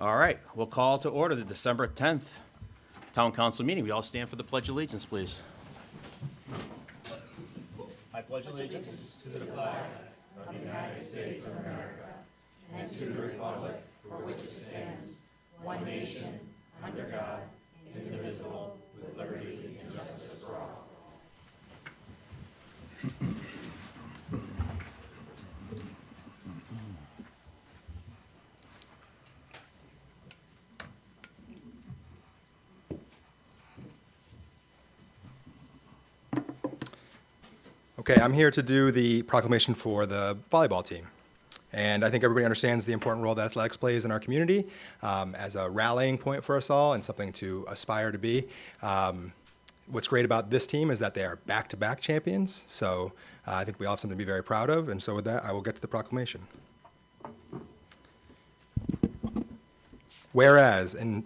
All right, we'll call to order the December 10th Town Council meeting. We all stand for the Pledge of Allegiance, please. I pledge allegiance to the flag of the United States of America and to the republic for which it stands, one nation, under God, indivisible, with liberty and justice for all. Okay, I'm here to do the proclamation for the volleyball team. And I think everybody understands the important role that athletics plays in our community as a rallying point for us all and something to aspire to be. What's great about this team is that they are back-to-back champions. So I think we all have something to be very proud of. And so with that, I will get to the proclamation. Whereas in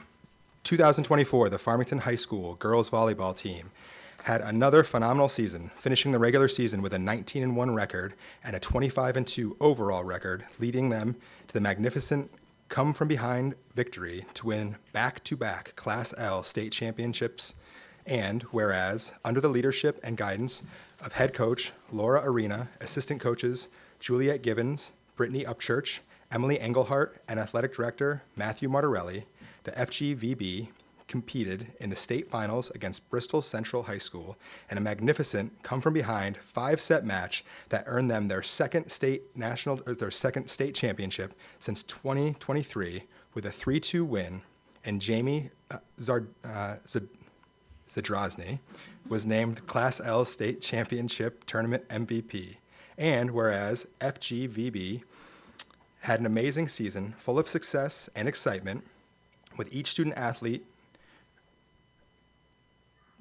2024, the Farmington High School girls volleyball team had another phenomenal season, finishing the regular season with a 19-1 record and a 25-2 overall record, leading them to the magnificent come-from-behind victory to win back-to-back Class L state championships. And whereas, under the leadership and guidance of head coach Laura Arena, assistant coaches Juliet Gibbons, Brittany Upchurch, Emily Engelhart, and athletic director Matthew Martorelli, the FGVB competed in the state finals against Bristol Central High School in a magnificent come-from-behind 5-set match that earned them their second state championship since 2023 with a 3-2 win, and Jamie Zadrozny was named Class L State Championship Tournament MVP. And whereas FGVB had an amazing season full of success and excitement, with each student athlete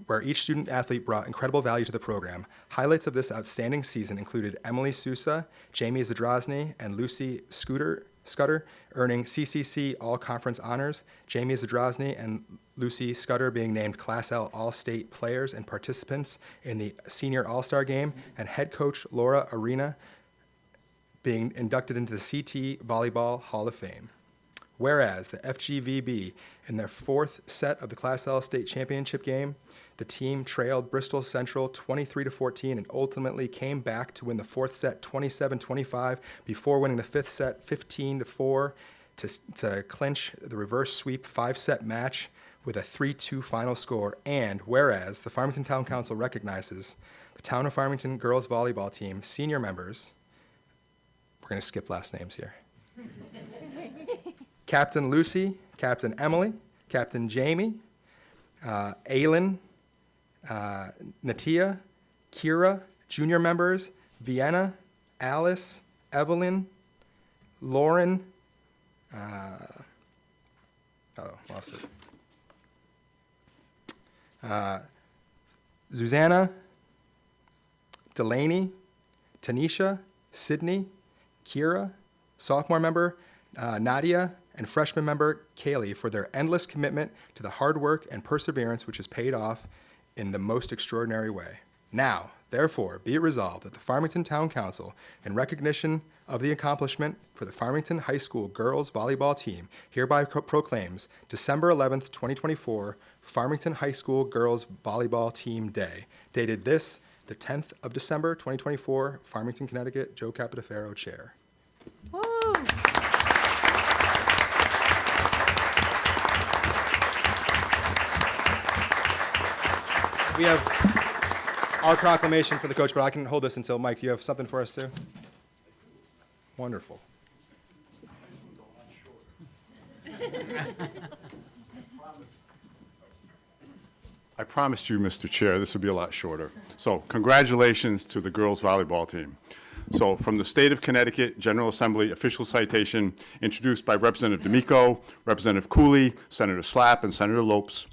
brought incredible value to the program. Highlights of this outstanding season included Emily Sousa, Jamie Zadrozny, and Lucy Scudder earning CCC All-Conference honors, Jamie Zadrozny and Lucy Scudder being named Class L All-State players and participants in the Senior All-Star Game, and head coach Laura Arena being inducted into the CT Volleyball Hall of Fame. Whereas the FGVB, in their fourth set of the Class L State Championship game, the team trailed Bristol Central 23-14 and ultimately came back to win the fourth set 27-25 before winning the fifth set 15-4 to clinch the reverse sweep 5-set match with a 3-2 final score. And whereas the Farmington Town Council recognizes the Town of Farmington girls volleyball team senior members, we're going to skip last names here. Captain Lucy, Captain Emily, Captain Jamie, Aylin, Natia, Kira, junior members, Vienna, Alice, Evelyn, Lauren, lost it. Susanna, Delaney, Tanisha, Sydney, Kira, sophomore member, Nadia, and freshman member Kaylee for their endless commitment to the hard work and perseverance which has paid off in the most extraordinary way. Now, therefore, be it resolved that the Farmington Town Council, in recognition of the accomplishment for the Farmington High School girls volleyball team, hereby proclaims December 11th, 2024, Farmington High School Girls Volleyball Team Day, dated this, the 10th of December, 2024, Farmington, Connecticut, Joe Capodefaro, Chair. Woo! We have our proclamation for the coach, but I can hold this until, Mike, do you have something for us too? Wonderful. I promised you, Mr. Chair, this would be a lot shorter. So congratulations to the girls volleyball team. So from the state of Connecticut, General Assembly official citation introduced by Representative D'Amico, Representative Cooley, Senator Slapp, and Senator Lopes.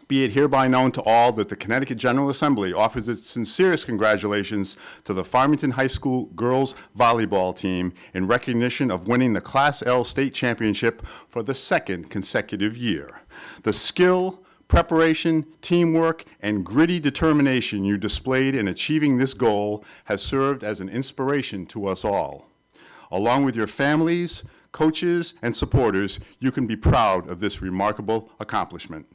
Be it hereby known to all that the Connecticut General Assembly offers its sincerest congratulations to the Farmington High School girls volleyball team in recognition of winning the Class L state championship for the second consecutive year. The skill, preparation, teamwork, and gritty determination you displayed in achieving this goal has served as an inspiration to us all. Along with your families, Coaches and supporters, you can be proud of this remarkable accomplishment.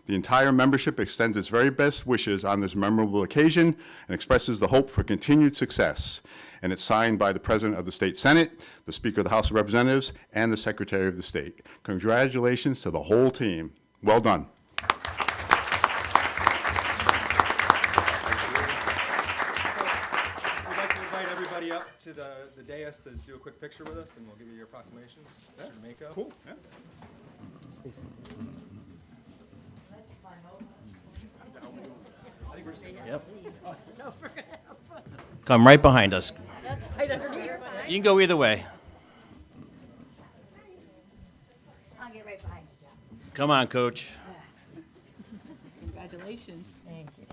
The entire membership extends its very best wishes on this memorable occasion and expresses the hope for continued success. And it's signed by the President of the State Senate, the Speaker of the House of Representatives, and the Secretary of the State. Congratulations to the whole team. Well done. We'd like to invite everybody up to the dais to do a quick picture with us, and we'll give you your proclamations. Mr. D'Amico. Cool. Yeah. Yep. Come right behind us. You can go either way. I'll get right behind you, John. Come on, Coach. Congratulations. Thank you.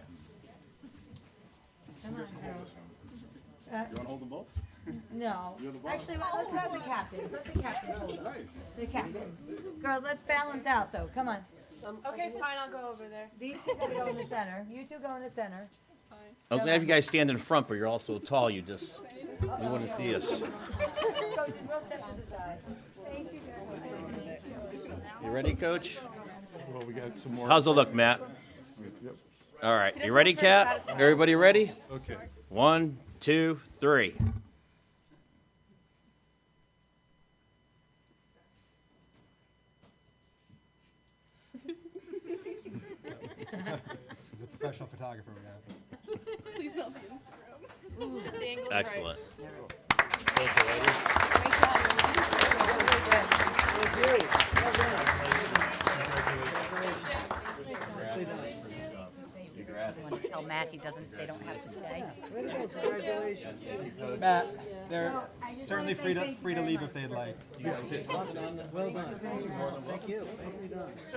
Come on, girls. You want to hold them both? No. Actually, let's have the captains. Let the captains hold them. The captains. Girls, let's balance out, though. Come on. Okay, fine, I'll go over there. These two gotta go in the center. You two go in the center. I was gonna have you guys stand in front, but you're all so tall, you wouldn't see us. Coaches, we'll step to the side. Thank you, guys. You ready, Coach? Well, we got some more. How's it look, Matt? All right, you ready, Kat? Everybody ready? Okay. 1, 2, 3. She's a professional photographer. We have. Please not the Instagram. The angle is Excellent. You want to tell Matt they don't have to stay? Matt, they're certainly free to leave if they'd like.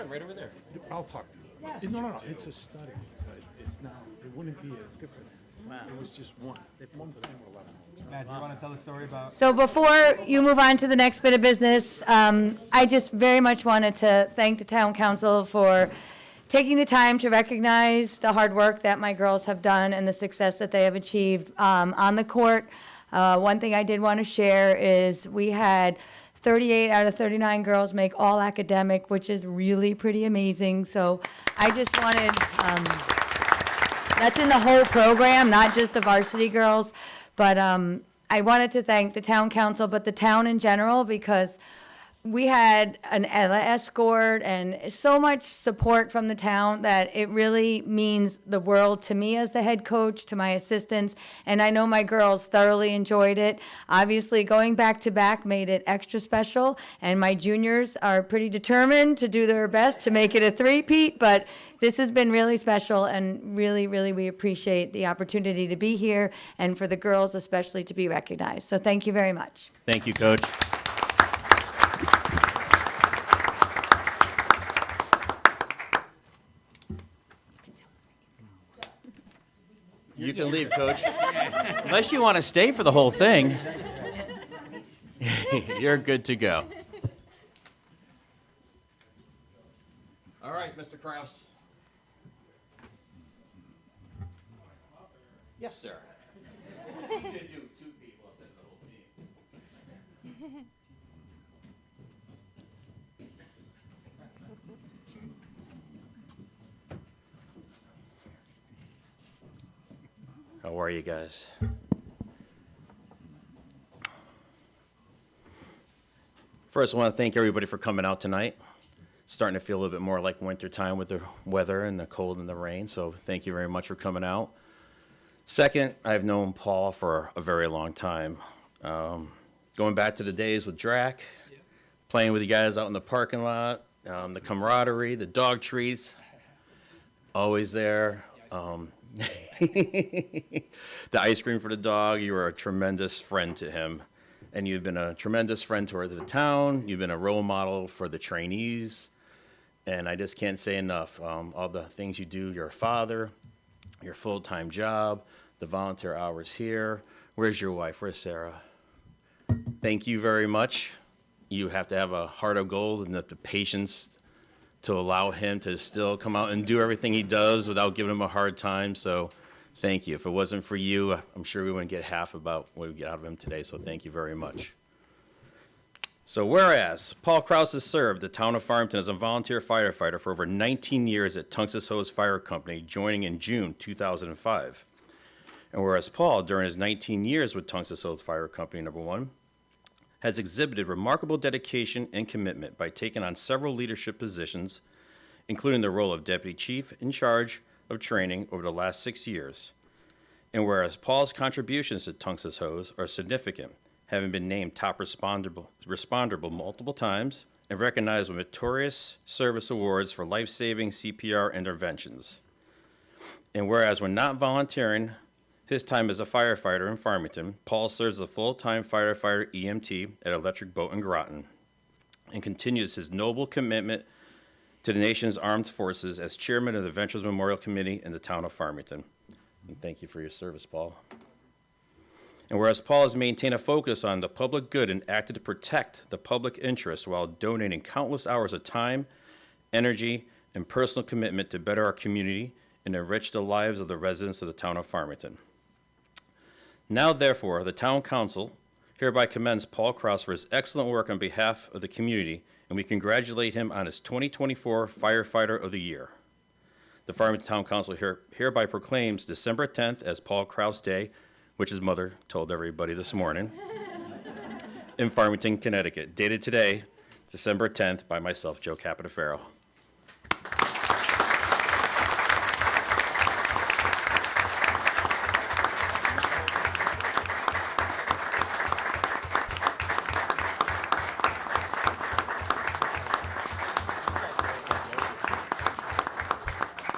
Right over there. I'll talk to you. No, it's a study. It's not, it wouldn't be as different. It was just one. One thing will allow. Matt, do you want to tell the story about? So before you move on to the next bit of business, I just very much wanted to thank the town council for taking the time to recognize the hard work that my girls have done and the success that they have achieved on the court. One thing I did want to share is we had 38 out of 39 girls make all academic, which is really pretty amazing. So I just wanted, that's in the whole program, not just the varsity girls. But I wanted to thank the town council, but the town in general, because we had an Ella escort and so much support from the town that it really means the world to me as the head coach, to my assistants, and I know my girls thoroughly enjoyed it. Obviously, going back to back made it extra special, and my juniors are pretty determined to do their best to make it a three-peat, but this has been really special, and really, really we appreciate the opportunity to be here, and for the girls especially to be recognized. So thank you very much. Thank you, Coach. You can leave, Coach. Unless you want to stay for the whole thing. You're good to go. All right, Mr. Kraus. Yes, sir. You should do 2 people instead of the whole team. How are you guys? First, I want to thank everybody for coming out tonight. It's starting to feel a little bit more like winter time with the weather and the cold and the rain, so thank you very much for coming out. Second, I've known Paul for a very long time. Going back to the days with Drac, playing with you guys out in the parking lot, the camaraderie, the dog treats, always there. The ice cream for the dog, you were a tremendous friend to him. And you've been a tremendous friend to the town. You've been a role model for the trainees. And I just can't say enough. All the things you do, your father, your full-time job, the volunteer hours here. Where's your wife? Where's Sarah? Thank you very much. You have to have a heart of gold and the patience to allow him to still come out and do everything he does without giving him a hard time. So thank you. If it wasn't for you, I'm sure we wouldn't get half about what we get out of him today. So thank you very much. So whereas Paul Kraus has served the town of Farmington as a volunteer firefighter for over 19 years at Tungus Hose Fire Company, joining in June 2005. And whereas Paul, during his 19 years with Tungus Hose Fire Company, number one, has exhibited remarkable dedication and commitment by taking on several leadership positions, including the role of deputy chief in charge of training over the last 6 years. And whereas Paul's contributions to Tungus Hose are significant, having been named top responder multiple times and recognized with meritorious service awards for life-saving CPR interventions. And whereas when not volunteering his time as a firefighter in Farmington, Paul serves as a full-time firefighter EMT at Electric Boat in Groton and continues his noble commitment to the nation's armed forces as chairman of the Veterans Memorial Committee in the town of Farmington. And thank you for your service, Paul. And whereas Paul has maintained a focus on the public good and acted to protect the public interest while donating countless hours of time, energy, and personal commitment to better our community and enrich the lives of the residents of the town of Farmington. Now, therefore, the town council hereby commends Paul Kraus for his excellent work on behalf of the community, and we congratulate him on his 2024 Firefighter of the Year. The Farmington Town Council hereby proclaims December 10th as Paul Kraus Day, which his mother told everybody this morning, in Farmington, Connecticut. Dated today, December 10th, by myself, Joe Capitafaro.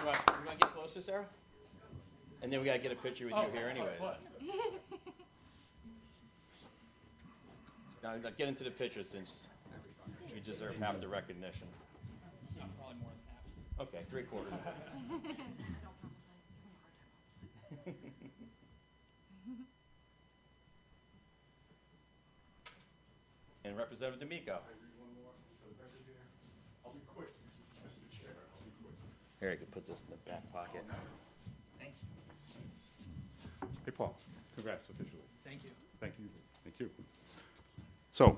You want to get closer, Sarah? And then we got to get a picture with you here anyways. Now, get into the picture since you deserve half the recognition. Probably more than half. Okay, 3/4. And Representative D'Amico. I'll be quick, Mr. Chair. I'll be quick. Here, you can put this in the back pocket. Hey, Paul, congrats officially. Thank you. Thank you. Thank you. So,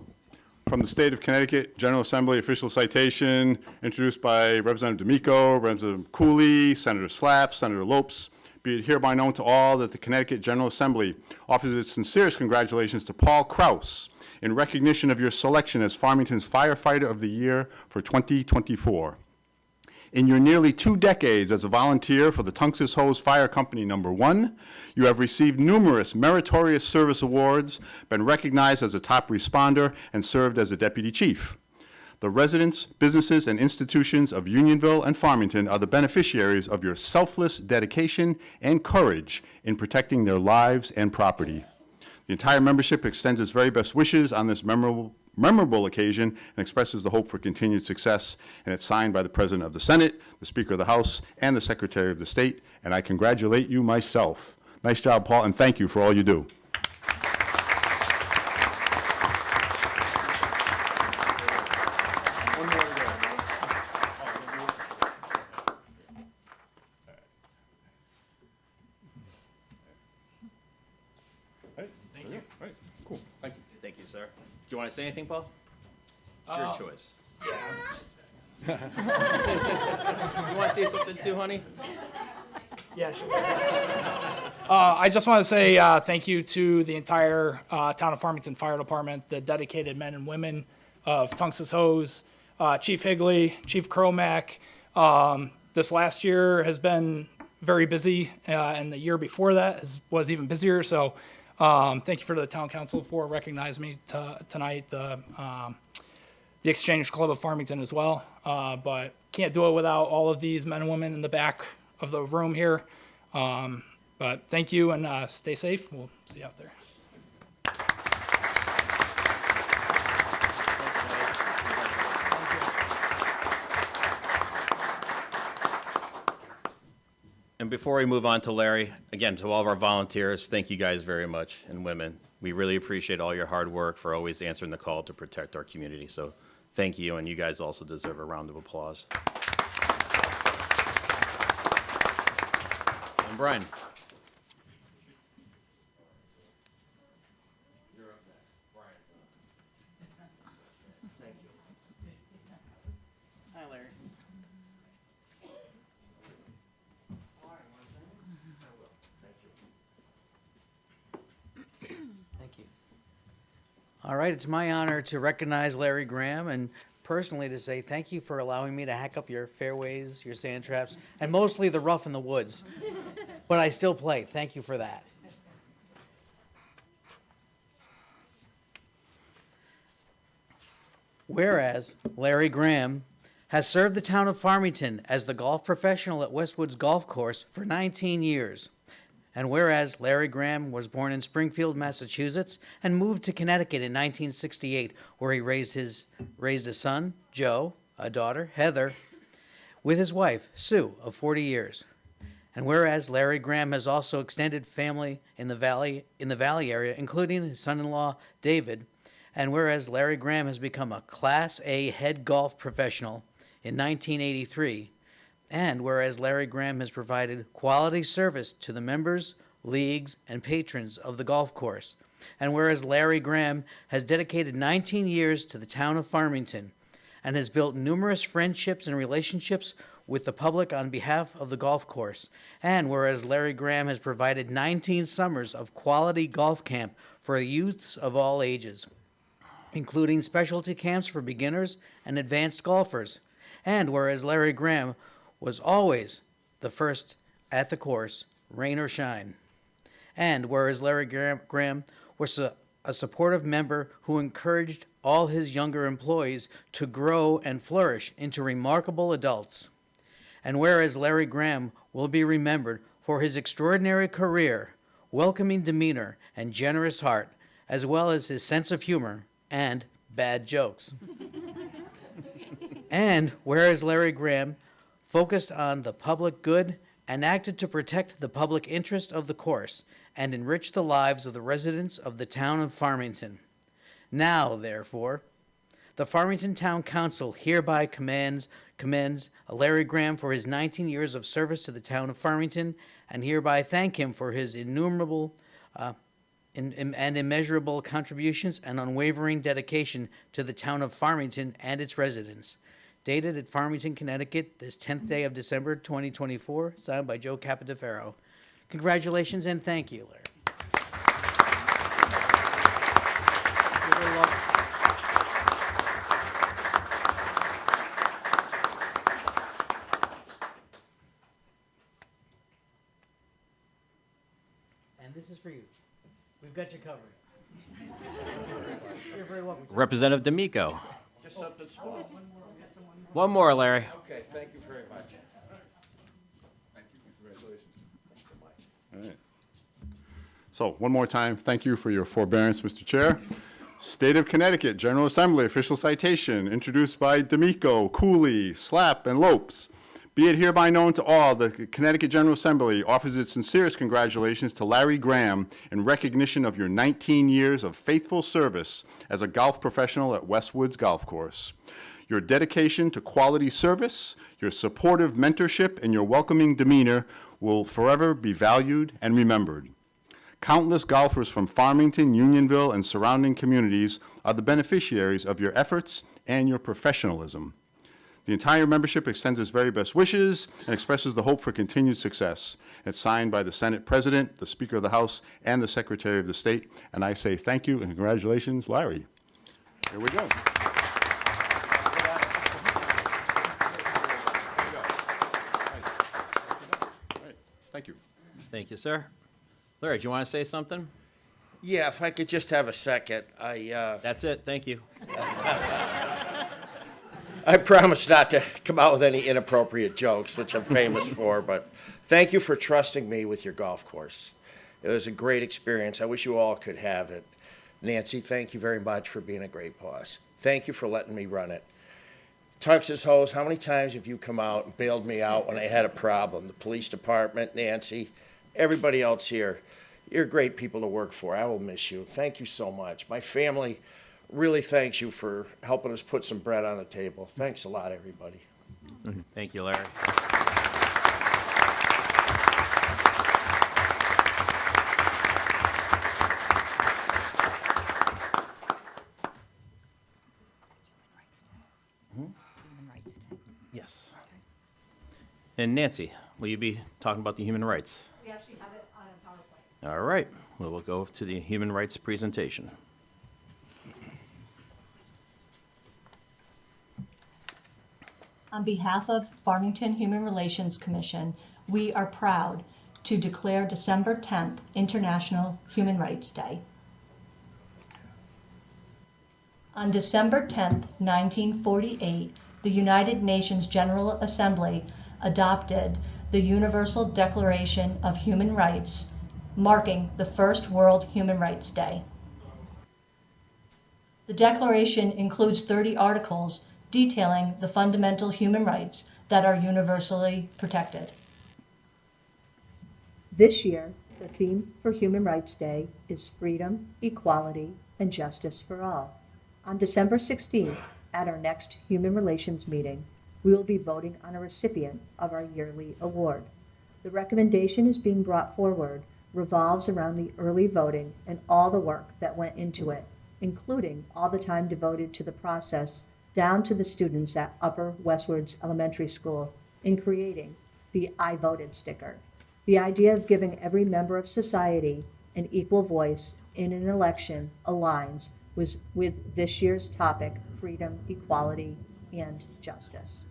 from the state of Connecticut, General Assembly official citation introduced by Representative D'Amico, Representative Cooley, Senator Slapp, Senator Lopes. Be it hereby known to all that the Connecticut General Assembly offers its sincerest congratulations to Paul Kraus in recognition of your selection as Farmington's Firefighter of the Year for 2024. In your nearly 2 decades as a volunteer for the Tungus Hose Fire Company number 1, you have received numerous meritorious service awards, been recognized as a top responder, and served as a deputy chief. The residents, businesses, and institutions of Unionville and Farmington are the beneficiaries of your selfless dedication and courage in protecting their lives and property. The entire membership extends its very best wishes on this memorable occasion and expresses the hope for continued success, and it's signed by the President of the Senate, the Speaker of the House, and the Secretary of the State, and I congratulate you myself. Nice job, Paul, and thank you for all you do. Thank you. Right, cool, thank you. Thank you, sir. Do you want to say anything, Paul? It's your choice. You want to say something too, honey? Yeah, sure. I just want to say thank you to the entire Town of Farmington Fire Department, the dedicated men and women of Tungus Hose, Chief Higley, Chief Cromack. This last year has been very busy, and the year before that was even busier. So thank you for the Town Council for recognizing me tonight. The Exchange Club of Farmington as well, but can't do it without all of these men and women in the back of the room here. But thank you, and stay safe. We'll see you out there. And before we move on to Larry, again, to all of our volunteers, thank you guys very much, and women. We really appreciate all your hard work for always answering the call to protect our community. So thank you, and you guys also deserve a round of applause. And Brian. You're up next. Brian. Hi, Larry. Thank you. All right, it's my honor to recognize Larry Graham and personally to say thank you for allowing me to hack up your fairways, your sand traps, and mostly the rough in the woods. But I still play. Thank you for that. Whereas Larry Graham has served the town of Farmington as the golf professional at Westwoods Golf Course for 19 years. And whereas Larry Graham was born in Springfield, Massachusetts, and moved to Connecticut in 1968, where he raised a son, Joe, a daughter, Heather, with his wife, Sue, of 40 years. And whereas Larry Graham has also extended family in the Valley area, including his son-in-law, David, and whereas Larry Graham has become a Class A head golf professional in 1983, and whereas Larry Graham has provided quality service to the members, leagues, and patrons of the golf course, and whereas Larry Graham has dedicated 19 years to the town of Farmington and has built numerous friendships and relationships with the public on behalf of the golf course, and whereas Larry Graham has provided 19 summers of quality golf camp for youths of all ages, including specialty camps for beginners and advanced golfers, and whereas Larry Graham was always the first at the course, rain or shine. And whereas Larry Graham was a supportive member who encouraged all his younger employees to grow and flourish into remarkable adults. And whereas Larry Graham will be remembered for his extraordinary career, welcoming demeanor, and generous heart, as well as his sense of humor and bad jokes. And whereas Larry Graham focused on the public good and acted to protect the public interest of the course and enrich the lives of the residents of the town of Farmington. Now, therefore, the Farmington Town Council hereby commends Larry Graham for his 19 years of service to the town of Farmington and hereby thank him for his innumerable and immeasurable contributions and unwavering dedication to the town of Farmington and its residents. Dated at Farmington, Connecticut, this 10th day of December, 2024, signed by Joe Capodiferro. Congratulations and thank you, Larry. You're very welcome. And this is for you. We've got you covered. You're very welcome. Representative D'Amico. Just something small. One more, Larry. Okay, thank you very much. All right. So, one more time, thank you for your forbearance, Mr. Chair. State of Connecticut General Assembly official citation introduced by D'Amico, Cooley, Slapp, and Lopes. Be it hereby known to all, the Connecticut General Assembly offers its sincerest congratulations to Larry Graham in recognition of your 19 years of faithful service as a golf professional at Westwoods Golf Course. Your dedication to quality service, your supportive mentorship, and your welcoming demeanor will forever be valued and remembered. Countless golfers from Farmington, Unionville, and surrounding communities are the beneficiaries of your efforts and your professionalism. The entire membership extends its very best wishes and expresses the hope for continued success. It's signed by the Senate President, the Speaker of the House, and the Secretary of the State. And I say thank you and congratulations, Larry. Here we go. Thank you. Thank you, sir. Larry, do you want to say something? Yeah, if I could just have a second. That's it. Thank you. I promise not to come out with any inappropriate jokes, which I'm famous for, but thank you for trusting me with your golf course. It was a great experience. I wish you all could have it. Nancy, thank you very much for being a great boss. Thank you for letting me run it. Tunx's Hose, how many times have you come out and bailed me out when I had a problem? The police department, Nancy, everybody else here. You're great people to work for. I will miss you. Thank you so much. My family really thanks you for helping us put some bread on the table. Thanks a lot, everybody. Thank you, Larry. Human rights day. And Nancy, will you be talking about the human rights? We actually have it on a PowerPoint. All right, well, we'll go to the human rights presentation. On behalf of Farmington Human Relations Commission, we are proud to declare December 10th International Human Rights Day. On December 10th, 1948, the United Nations General Assembly adopted the Universal Declaration of Human Rights, marking the first World Human Rights Day. The Declaration includes 30 articles detailing the fundamental human rights that are universally protected. This year, the theme for Human Rights Day is freedom, equality, and justice for all. On December 16th, at our next Human Relations meeting, we will be voting on a recipient of our yearly award. The recommendation is being brought forward revolves around the early voting and all the work that went into it, including all the time devoted to the process down to the students at Upper Westwards Elementary School in creating the I Voted sticker. The idea of giving every member of society an equal voice in an election aligns with this year's topic, freedom, equality, and justice.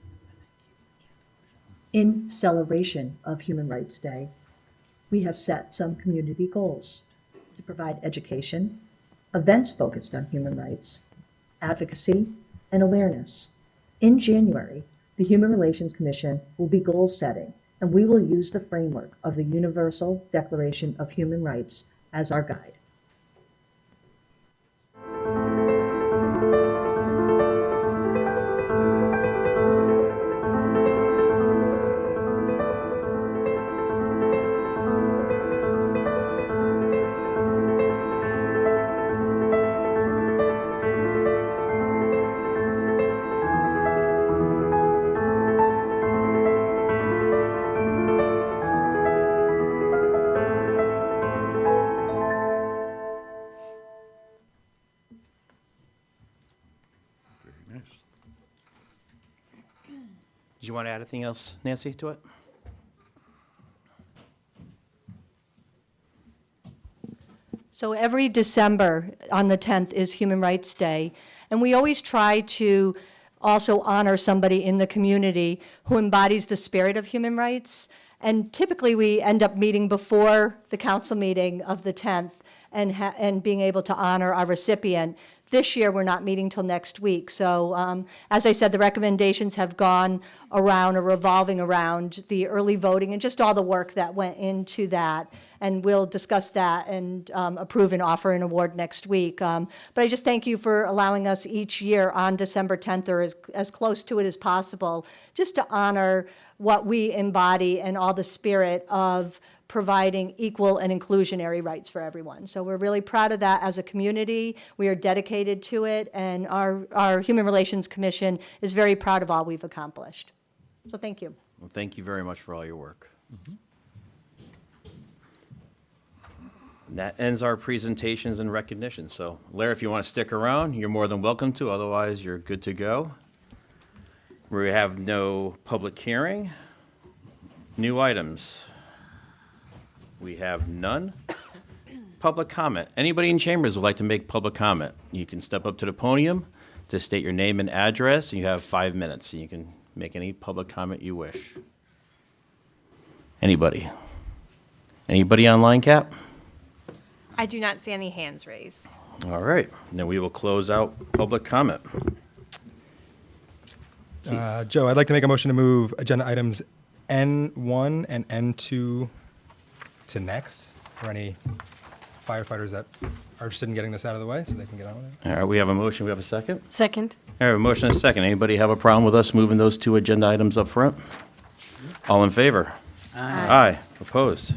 In celebration of Human Rights Day, we have set some community goals to provide education, events focused on human rights, advocacy, and awareness. In January, the Human Relations Commission will be goal setting, and we will use the framework of the Universal Declaration of Human Rights as our guide. Very nice. Did you want to add anything else, Nancy, to it? So every December on the 10th is Human Rights Day, and we always try to also honor somebody in the community who embodies the spirit of human rights. And typically we end up meeting before the council meeting of the 10th and being able to honor our recipient. This year, we're not meeting till next week. So as I said, the recommendations have gone around or revolving around the early voting and just all the work that went into that. And we'll discuss that and approve and offer an award next week. But I just thank you for allowing us each year on December 10th or as close to it as possible, just to honor what we embody and all the spirit of providing equal and inclusionary rights for everyone. So we're really proud of that as a community. We are dedicated to it, and our Human Relations Commission is very proud of all we've accomplished. So thank you. Well, thank you very much for all your work. And that ends our presentations and recognitions. So Larry, if you want to stick around, you're more than welcome to. Otherwise, you're good to go. We have no public hearing. New items. We have none. Public comment. Anybody in chambers would like to make public comment? You can step up to the podium to state your name and address, and you have 5 minutes. And you can make any public comment you wish. Anybody? Anybody online, Cap? I do not see any hands raised. All right. Then we will close out public comment. Joe, I'd like to make a motion to move agenda items N1 and N2 to next for any firefighters that are interested in getting this out of the way so they can get on with it. All right, we have a motion. We have a second? Second. All right, a motion and a second. Anybody have a problem with us moving those two agenda items up front? All in favor? Aye. Opposed?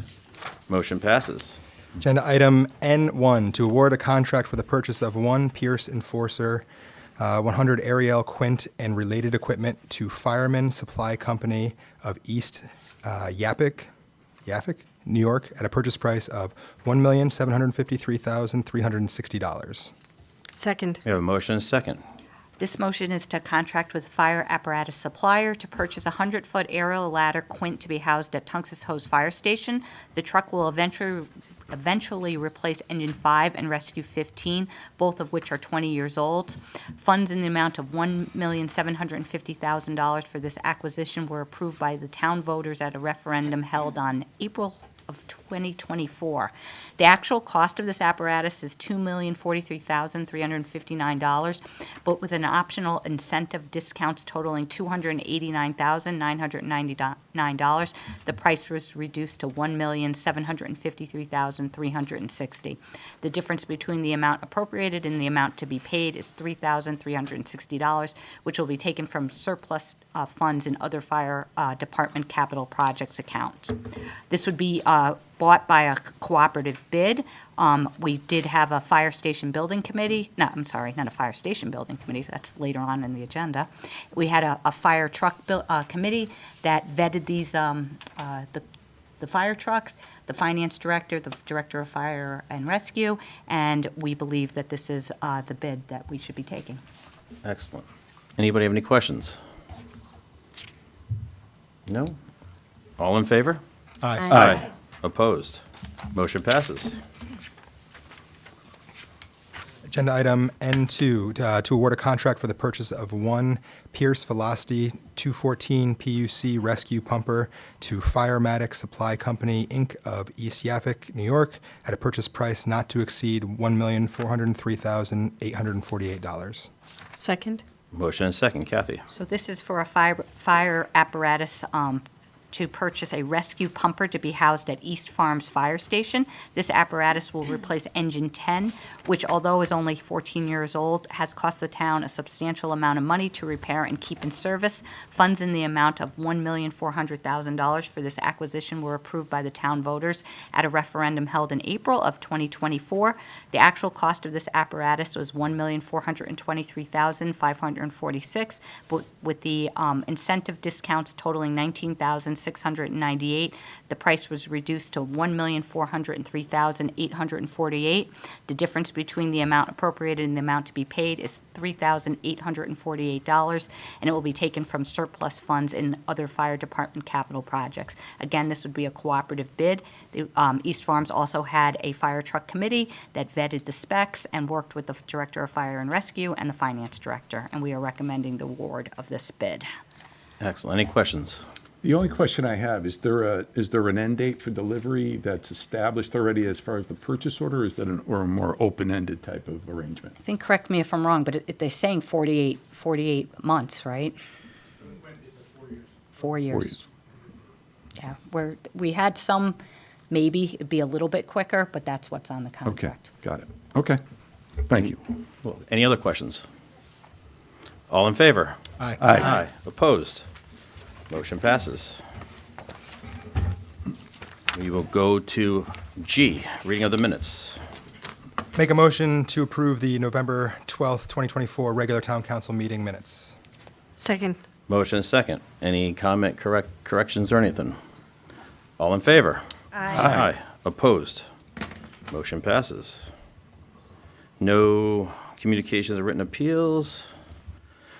Motion passes. Agenda item N1, to award a contract for the purchase of one Pierce Enforcer 100 Ariel Quint and related equipment to Fireman Supply Company of East Yaphank, New York, at a purchase price of $1,753,360. Second. We have a motion and a second. This motion is to contract with fire apparatus supplier to purchase a 100-foot aerial ladder quint to be housed at Tungus Hose Fire Station. The truck will eventually replace Engine 5 and Rescue 15, both of which are 20 years old. Funds in the amount of $1,750,000 for this acquisition were approved by the town voters at a referendum held on April of 2024. The actual cost of this apparatus is $2,043,359, but with an optional incentive discounts totaling $289,999, the price was reduced to $1,753,360. The difference between the amount appropriated and the amount to be paid is $3,360, which will be taken from surplus funds in other fire department capital projects accounts. This would be bought by a cooperative bid. We did have a fire station building committee, not a fire station building committee, that's later on in the agenda. We had a fire truck committee that vetted these, the fire trucks, the finance director, the director of fire and rescue, and we believe that this is the bid that we should be taking. Excellent. Anybody have any questions? No? All in favor? Aye. Opposed? Motion passes. Agenda item N2, to award a contract for the purchase of one Pierce Velocity 214 PUC rescue pumper to Firematic Supply Company, Inc. of East Yaffick, New York, at a purchase price not to exceed $1,403,848. Second? Motion and second. Kathy? So this is for a fire apparatus to purchase a rescue pumper to be housed at East Farms Fire Station. This apparatus will replace Engine 10, which, although is only 14 years old, has cost the town a substantial amount of money to repair and keep in service. Funds in the amount of $1,400,000 for this acquisition were approved by the town voters at a referendum held in April of 2024. The actual cost of this apparatus was $1,423,546, but with the incentive discounts totaling $19,698, the price was reduced to $1,403,848. The difference between the amount appropriated and the amount to be paid is $3,848, and it will be taken from surplus funds in other fire department capital projects. Again, this would be a cooperative bid. East Farms also had a fire truck committee that vetted the specs and worked with the Director of Fire and Rescue and the Finance Director, and we are recommending the award of this bid. Excellent. Any questions? The only question I have, is there an end date for delivery that's established already as far as the purchase order, or is that or a more open-ended type of arrangement? I think, correct me if I'm wrong, but they're saying 48 months, right? 4 years. Yeah, we had some, maybe it'd be a little bit quicker, but that's what's on the Okay, contract. got it. Okay, thank you. Well, any other questions? All in favor? Aye. Aye. Opposed? Motion passes. We will go to G, reading of the minutes. Make a motion to approve the November 12th, 2024 regular town council meeting minutes. Second? Motion and second. Any comment, corrections, or anything? All in favor? Aye. Opposed? Motion passes. No communications or written appeals.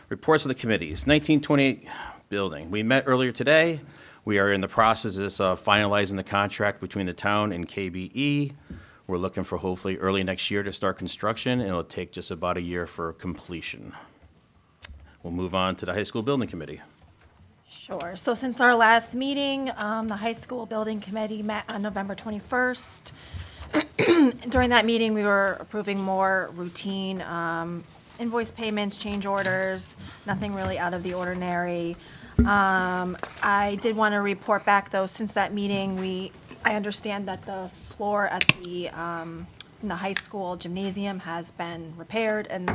Reports of the committees. 1928 building. We met earlier today. We are in the process of finalizing the contract between the town and KBE. We're looking for hopefully early next year to start construction, and it'll take just about a year for completion. We'll move on to the high school building committee. Sure. So since our last meeting, the high school building committee met on November 21st. During that meeting, we were approving more routine invoice payments, change orders, nothing really out of the ordinary. I did want to report back, though, since that meeting, I understand that the floor at in the high school gymnasium has been repaired, and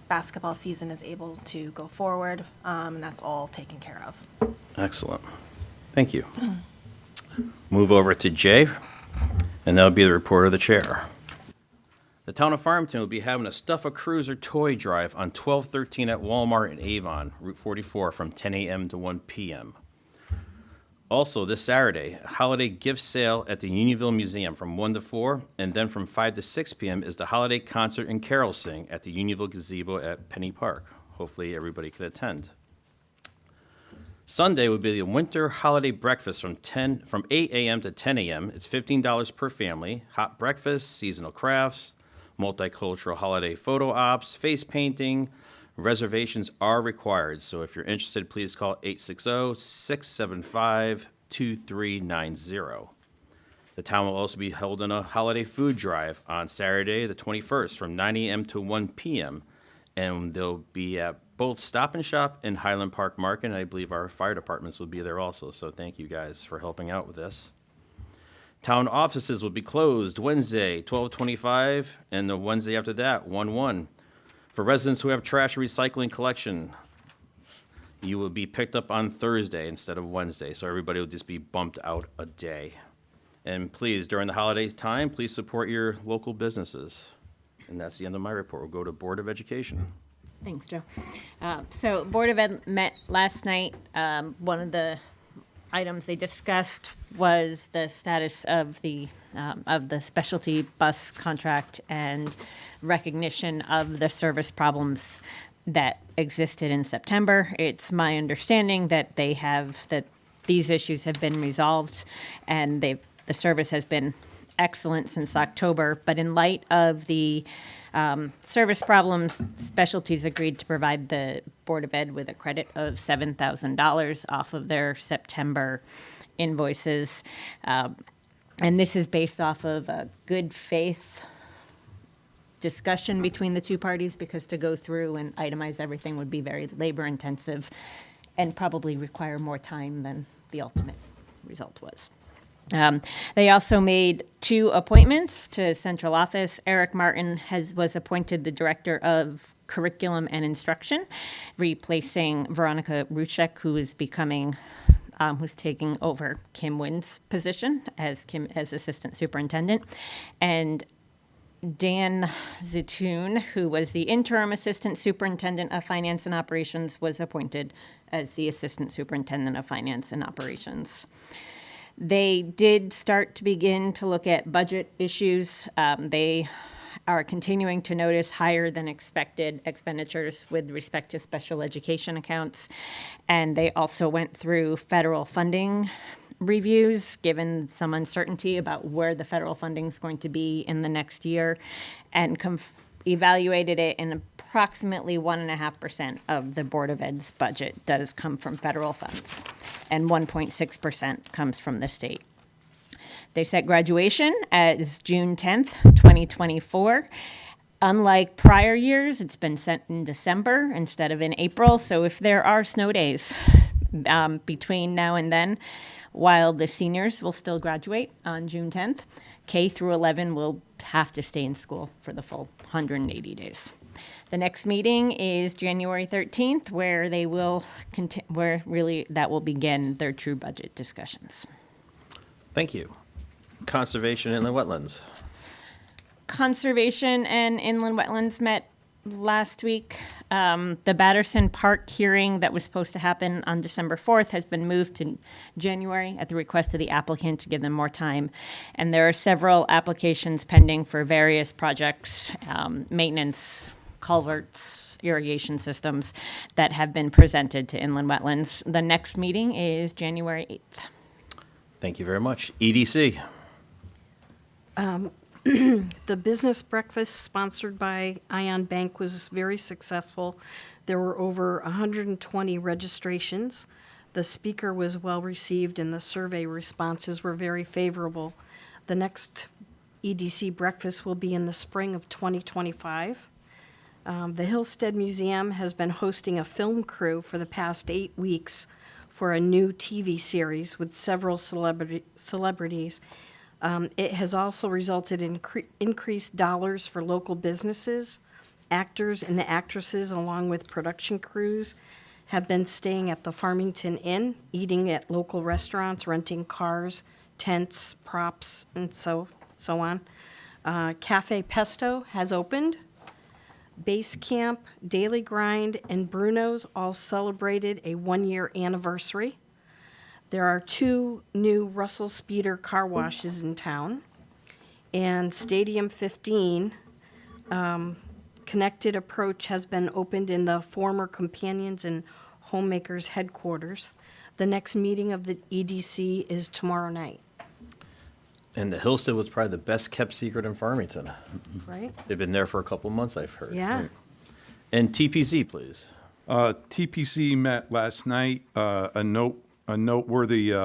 basketball season is able to go forward, and that's all taken care of. Excellent. Thank you. Move over to J, and that'll be the report of the chair. The town of Farmington will be having a Stuff a Cruiser toy drive on 12/13 at Walmart in Avon, Route 44, from 10 a.m. to 1 p.m. Also, this Saturday, a holiday gift sale at the Unionville Museum from 1 to 4, and then from 5 to 6 p.m. is the holiday concert and carol sing at the Unionville Gazebo at Penny Park. hopefully everybody can attend. Sunday would be the winter holiday breakfast from 8 a.m. to 10 a.m. It's $15 per family. Hot breakfast, seasonal crafts, multicultural holiday photo ops, face painting. Reservations are required, so if you're interested, please call 860-675-2390. The town will also be holding a holiday food drive on Saturday, the 21st, from 9 a.m. to 1 p.m., and they'll be at both Stop and Shop and Highland Park Market, and I believe our fire departments will be there also, so thank you guys for helping out with this. Town offices will be closed Wednesday, 12/25, and the Wednesday after that, 1/1. For residents who have trash recycling collection, you will be picked up on Thursday instead of Wednesday, so everybody will just be bumped out a day. And please, during the holiday time, please support your local businesses. And that's the end of my report. We'll go to Board of Education. Thanks, Joe. So Board of Ed met last night. One of the items they discussed was the status of the specialty bus contract and recognition of the service problems that existed in September. It's my understanding that these issues have been resolved, and the service has been excellent since October. But in light of the service problems, Specialties agreed to provide the Board of Ed with a credit of $7,000 off of their September invoices. And this is based off of a good faith discussion between the two parties, because to go through and itemize everything would be very labor intensive and probably require more time than the ultimate result was. They also made 2 appointments to central office. Eric Martin was appointed the Director of Curriculum and Instruction, replacing Veronica Ruchek, who's taking over Kim Wynn's position as Assistant Superintendent. And Dan Zitoun, who was the Interim Assistant Superintendent of Finance and Operations, was appointed as the Assistant Superintendent of Finance and Operations. They did start to begin to look at budget issues. They are continuing to notice higher than expected expenditures with respect to special education accounts. And they also went through federal funding reviews, given some uncertainty about where the federal funding is going to be in the next year, and evaluated it, in approximately 1.5% of the Board of Ed's budget does come from federal funds, and 1.6% comes from the state. They set graduation as June 10th, 2024. Unlike prior years, it's been set in December instead of in April, so if there are snow days between now and then, while the seniors will still graduate on June 10th, K through 11 will have to stay in school for the full 180 days. The next meeting is January 13th, where they will that will begin their true budget discussions. Thank you. Conservation and the wetlands. Conservation and Inland Wetlands met last week. The Batterson Park hearing that was supposed to happen on December 4th has been moved to January at the request of the applicant to give them more time. And there are several applications pending for various projects, maintenance, culverts, irrigation systems that have been presented to Inland Wetlands. The next meeting is January 8th. Thank you very much. EDC. The business breakfast sponsored by Ion Bank was very successful. There were over 120 registrations. The speaker was well received and the survey responses were very favorable. The next EDC breakfast will be in the spring of 2025. The Hillstead Museum has been hosting a film crew for the past 8 weeks for a new TV series with several celebrities. It has also resulted in increased dollars for local businesses. Actors and actresses, along with production crews, have been staying at the Farmington Inn, eating at local restaurants, renting cars, tents, props, and so on. Cafe Pesto has opened. Base Camp, Daily Grind, and Bruno's all celebrated a 1-year anniversary. There are 2 new Russell Speeder car washes in town. And Stadium 15 Connected Approach has been opened in the former Companions and Homemakers headquarters. The next meeting of the EDC is tomorrow night, And the Hillstead was probably the best kept secret in Farmington. right? They've been there for a couple months, I've heard. Yeah. And TPC, please. TPC met last night. A noteworthy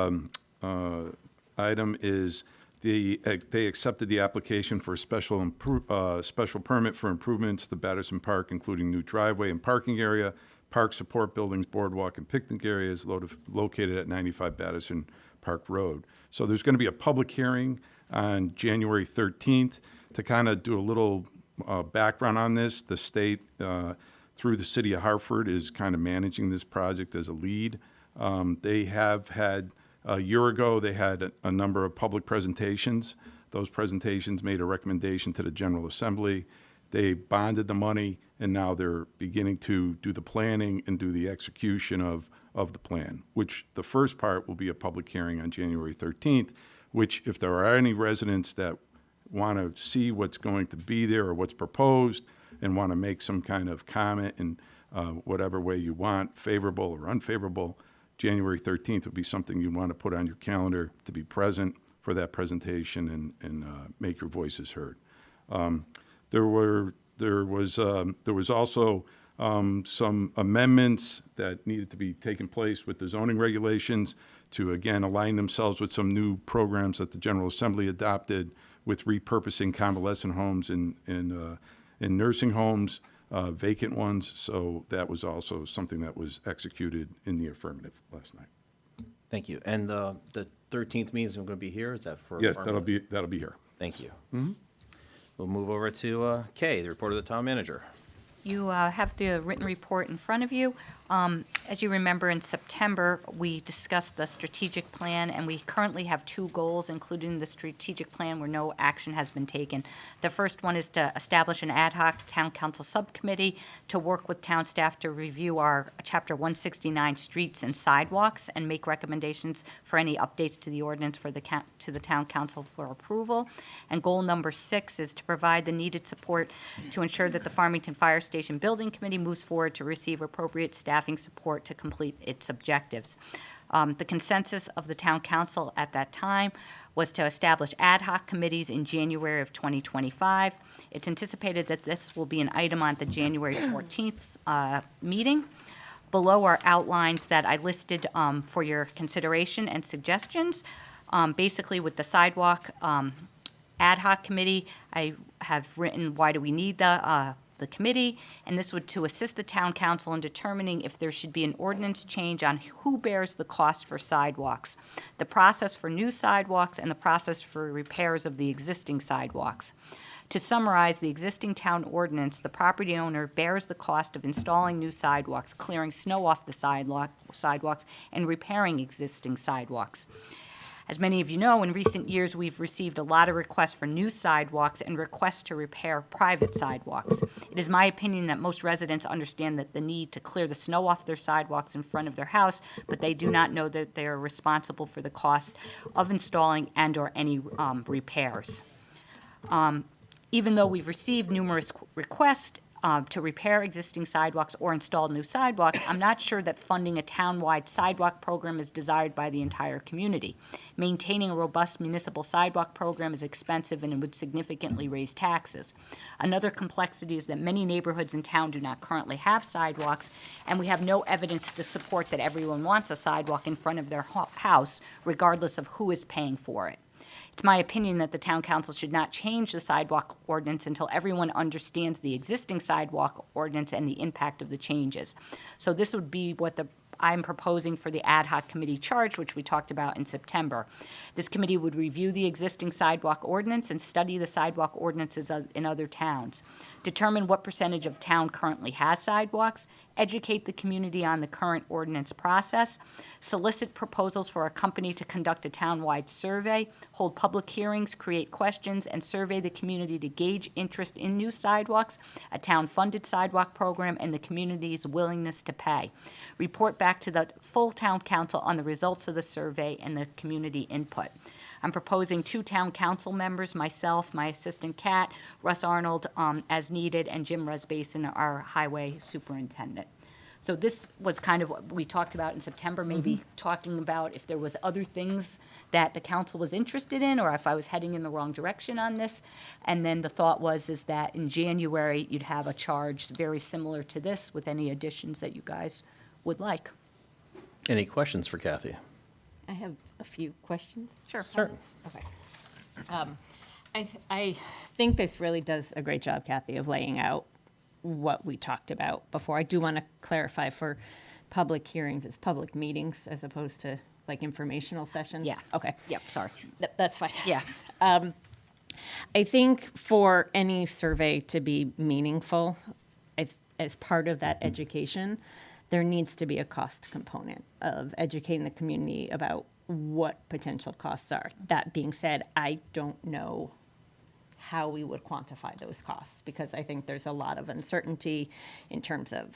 item is they accepted the application for a special permit for improvements to Batterson Park, including new driveway and parking area, park support buildings, boardwalk, and picnic areas located at 95 Batterson Park Road. So there's going to be a public hearing on January 13th to kind of do a little background on this. The state, through the city of Hartford, is kind of managing this project as a lead. They have had, a year ago, they had a number of public presentations. Those presentations made a recommendation to the General Assembly. They bonded the money, and now they're beginning to do the planning and do the execution of the plan, which the first part will be a public hearing on January 13th, which if there are any residents that want to see what's going to be there or what's proposed and want to make some kind of comment in whatever way you want, favorable or unfavorable, January 13th would be something you want to put on your calendar to be present for that presentation and make your voices heard. There was also some amendments that needed to be taken place with the zoning regulations to, again, align themselves with some new programs that the General Assembly adopted with repurposing convalescent homes in nursing homes, vacant ones. So that was also something that was executed in the affirmative last night. Thank you. And the 13th meeting is going to be here? Is that for? Yes, that'll be here. Thank you. We'll move over to Kay, the report of the town manager. You have the written report in front of you. As you remember, in September, we discussed the strategic plan, and we currently have two goals, including the strategic plan where no action has been taken. The first one is to establish an ad hoc town council subcommittee to work with town staff to review our Chapter 169 streets and sidewalks and make recommendations for any updates to the ordinance for to the town council for approval. And goal number 6 is to provide the needed support to ensure that the Farmington Fire Station Building Committee moves forward to receive appropriate staffing support to complete its objectives. The consensus of the town council at that time was to establish ad hoc committees in January of 2025. It's anticipated that this will be an item on the January 14th meeting. Below are outlines that I listed for your consideration and suggestions. Basically, with the sidewalk ad hoc committee, I have written, why do we need the committee? And this would to assist the town council in determining if there should be an ordinance change on who bears the cost for sidewalks, the process for new sidewalks, and the process for repairs of the existing sidewalks. To summarize the existing town ordinance, the property owner bears the cost of installing new sidewalks, clearing snow off the sidewalks, and repairing existing sidewalks. As many of you know, in recent years, we've received a lot of requests for new sidewalks and requests to repair private sidewalks. It is my opinion that most residents understand that the need to clear the snow off their sidewalks in front of their house, but they do not know that they are responsible for the cost of installing and/or any repairs. Even though we've received numerous requests to repair existing sidewalks or install new sidewalks, I'm not sure that funding a town-wide sidewalk program is desired by the entire community. Maintaining a robust municipal sidewalk program is expensive and it would significantly raise taxes. Another complexity is that many neighborhoods in town do not currently have sidewalks, and we have no evidence to support that everyone wants a sidewalk in front of their house, regardless of who is paying for it. It's my opinion that the town council should not change the sidewalk ordinance until everyone understands the existing sidewalk ordinance and the impact of the changes. So this would be what I'm proposing for the ad hoc committee charge, which we talked about in September. This committee would review the existing sidewalk ordinance and study the sidewalk ordinances in other towns, determine what percentage of town currently has sidewalks, educate the community on the current ordinance process, solicit proposals for a company to conduct a town-wide survey, hold public hearings, create questions, and survey the community to gauge interest in new sidewalks, a town-funded sidewalk program, and the community's willingness to pay. Report back to the full town council on the results of the survey and the community input. I'm proposing 2 town council members, myself, my assistant Kat, Russ Arnold, as needed, and Jim Rusbason, our highway superintendent. So this was kind of what we talked about in September, maybe talking about if there was other things that the council was interested in, or if I was heading in the wrong direction on this. And then the thought is that in January, you'd have a charge very similar to this with any additions that you guys would like. Any questions for Kathy? I have a few questions. Sure. Okay. I think this really does a great job, Kathy, of laying out what we talked about before. I do want to clarify for public hearings, it's public meetings as opposed to like informational sessions? Yeah. Okay. Yep, sorry. That's fine. Yeah. I think for any survey to be meaningful, as part of that education, there needs to be a cost component of educating the community about what potential costs are. That being said, I don't know how we would quantify those costs, because I think there's a lot of uncertainty in terms of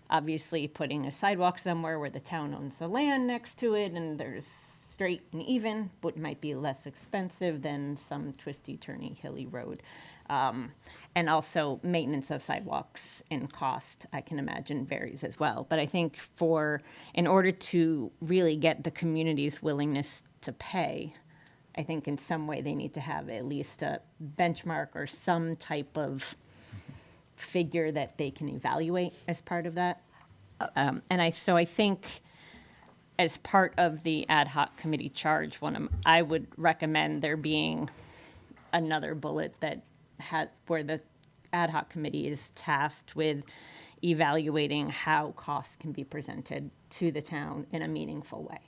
obviously putting a sidewalk somewhere where the town owns the land next to it and there's straight and even, but might be less expensive than some twisty, turny, hilly road. And also maintenance of sidewalks in cost, I can imagine, varies as well. But I think in order to really get the community's willingness to pay, I think in some way they need to have at least a benchmark or some type of figure that they can evaluate as part of that. So I think as part of the ad hoc committee charge, I would recommend there being another bullet that where the ad hoc committee is tasked with evaluating how costs can be presented to the town in a meaningful way.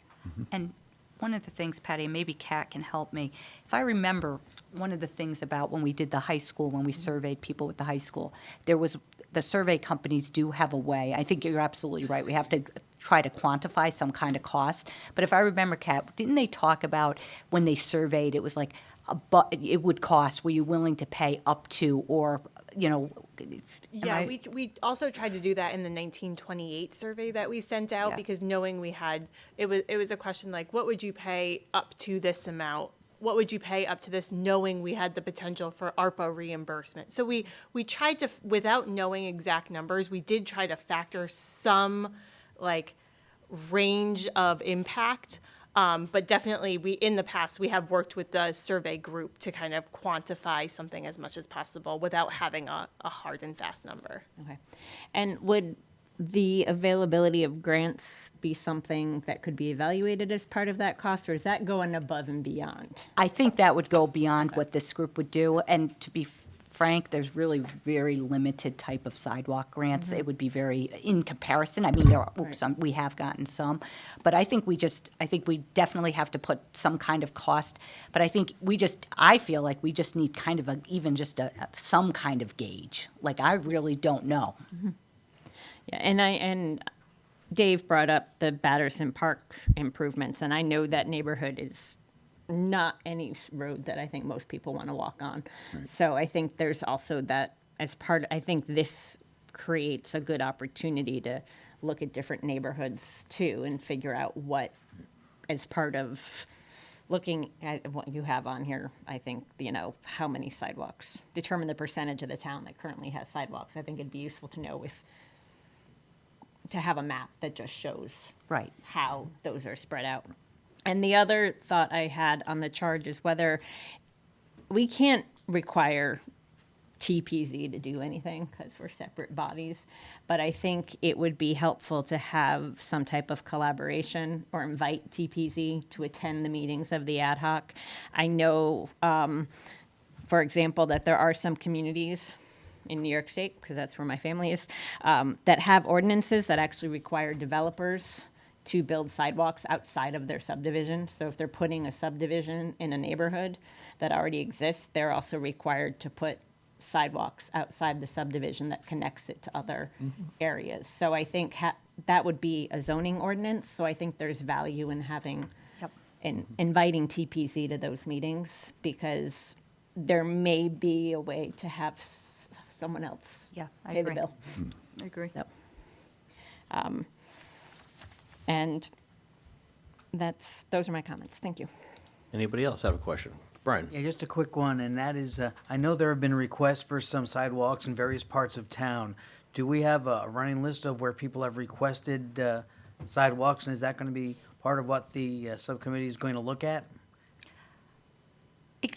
And one of the things, Patty, and maybe Kat can help me, if I remember, one of the things about when we did the high school, when we surveyed people with the high school, the survey companies do have a way. I think you're absolutely right. We have to try to quantify some kind of cost. But if I remember, Kat, didn't they talk about when they surveyed, it was like, it would cost, were you willing to pay up to, or, Yeah, we also tried to do that in the 1928 survey that we sent out, because knowing we had, it was a question like, what would you pay up to this amount? What would you pay up to this, knowing we had the potential for ARPA reimbursement? So we tried to, without knowing exact numbers, we did try to factor some like range of impact. But definitely, in the past, we have worked with the survey group to kind of quantify something as much as possible without having a hard and fast number. Okay. And would the availability of grants be something that could be evaluated as part of that cost, or is that going above and beyond? I think that would go beyond what this group would do. And to be frank, there's really very limited type of sidewalk grants. It would be very, in comparison, I mean, we have gotten some, but I think we definitely have to put some kind of cost. But I feel like we just need kind of some kind of gauge. Like, I really don't know. Yeah, and Dave brought up the Batterson Park improvements, and I know that neighborhood is not any road that I think most people want to walk on. Right. So I think there's also that I think this creates a good opportunity to look at different neighborhoods too and figure out what, as part of looking at what you have on here, I think, how many sidewalks, determine the percentage of the town that currently has sidewalks. I think it'd be useful to know to have a map that just shows how those are spread out. And the other thought I had on the charge is whether we can't require TPZ to do anything because we're separate bodies, but I think it would be helpful to have some type of collaboration or invite TPZ to attend the meetings of the ad hoc. I know, for example, that there are some communities in New York State, because that's where my family is, that have ordinances that actually require developers to build sidewalks outside of their subdivision. So if they're putting a subdivision in a neighborhood that already exists, they're also required to put sidewalks outside the subdivision that connects it to other areas. So I think that would be a zoning ordinance. So I think there's value in having, in inviting TPZ to those meetings, because there may be a way to have someone else pay the bill. I agree. So, and those are my comments. Thank you. Anybody else have a question? Brian? Yeah, just a quick one, and that is, I know there have been requests for some sidewalks in various parts of town. Do we have a running list of where people have requested sidewalks, and is that going to be part of what the subcommittee is going to look at?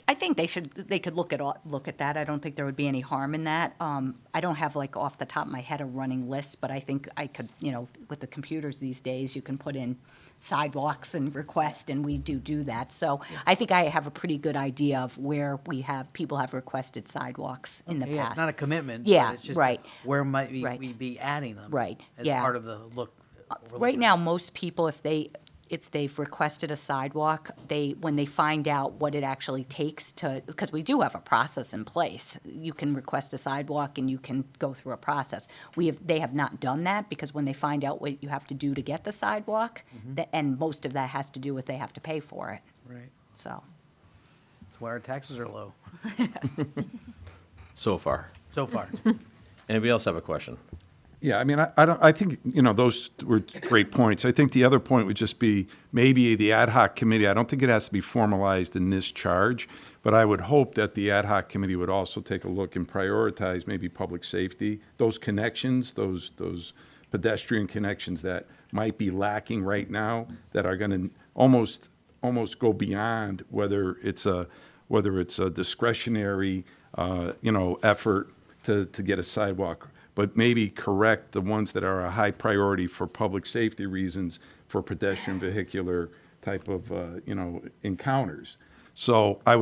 I think they could look at that. I don't think there would be any harm in that. I don't have like off the top of my head a running list, but I think I could, with the computers these days, you can put in sidewalks and request, and we do that. So I think I have a pretty good idea of where people have requested sidewalks in the Yeah, past. it's not a commitment. Yeah, but it's just right. Where might we Right. be adding them? Right, As yeah. part of the look. Right now, most people, if they've requested a sidewalk, when they find out what it actually takes because we do have a process in place. You can request a sidewalk and you can go through a process. They have not done that because when they find out what you have to do to get the sidewalk, and most of that has to do with they have to pay for it. Right. So, That's why our taxes are low, So far. so far. Anybody else have a question? Yeah, I mean, I think, those were great points. I think the other point would just be maybe the ad hoc committee, I don't think it has to be formalized in this charge, but I would hope that the ad hoc committee would also take a look and prioritize maybe public safety, those connections, those pedestrian connections that might be lacking right now that are going to almost go beyond whether it's a discretionary, effort to get a sidewalk, but maybe correct the ones that are a high priority for public safety reasons for pedestrian vehicular type of, encounters. So I